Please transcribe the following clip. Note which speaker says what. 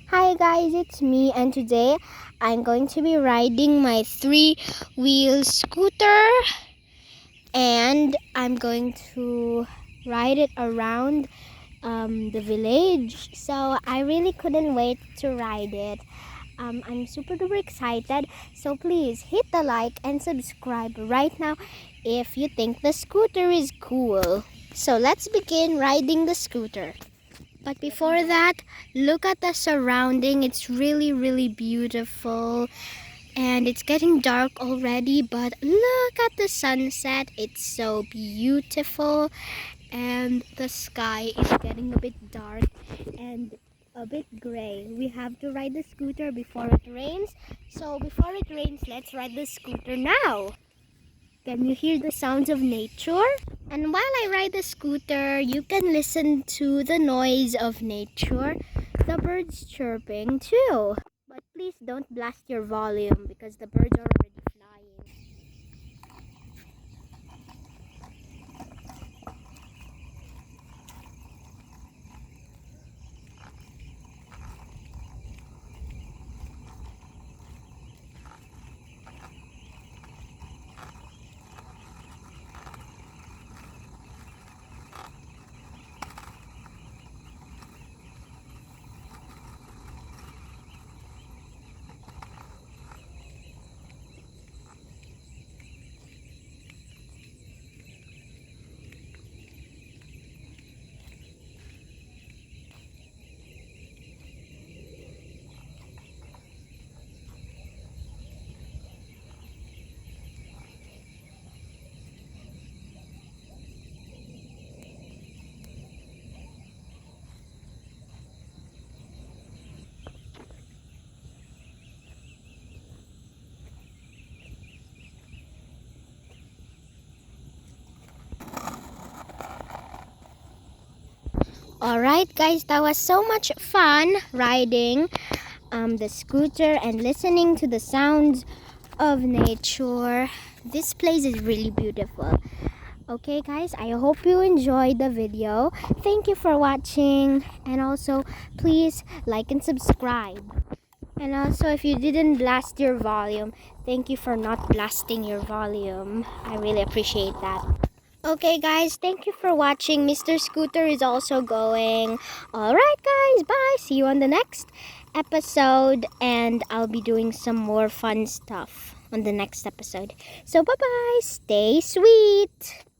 Speaker 1: Hi guys, it's me, and today I'm going to be riding my three-wheel scooter, and I'm going to ride it around the village. So I really couldn't wait to ride it. I'm super duper excited. So please hit the like and subscribe right now if you think the scooter is cool. So let's begin riding the scooter. But before that, look at the surrounding. It's really beautiful. And it's getting dark already, but look at the sunset. It's so beautiful. And the sky is getting a bit dark and a bit gray. We have to ride the scooter before it rains. So before it rains, let's ride the scooter now. Can you hear the sounds of nature? And while I ride the scooter, you can listen to the noise of nature, the birds chirping too. But please don't blast your volume because the birds are already flying. Alright guys, that was so much fun riding the scooter and listening to the sounds of nature. This place is really beautiful. Okay guys, I hope you enjoyed the video. Thank you for watching, and also please like and subscribe. And also, if you didn't blast your volume, thank you for not blasting your volume. I really appreciate that. Okay guys, thank you for watching. Mr. Scooter is also going. Alright guys, bye. See you on the next episode, and I'll be doing some more fun stuff on the next episode. So bye bye. Stay sweet.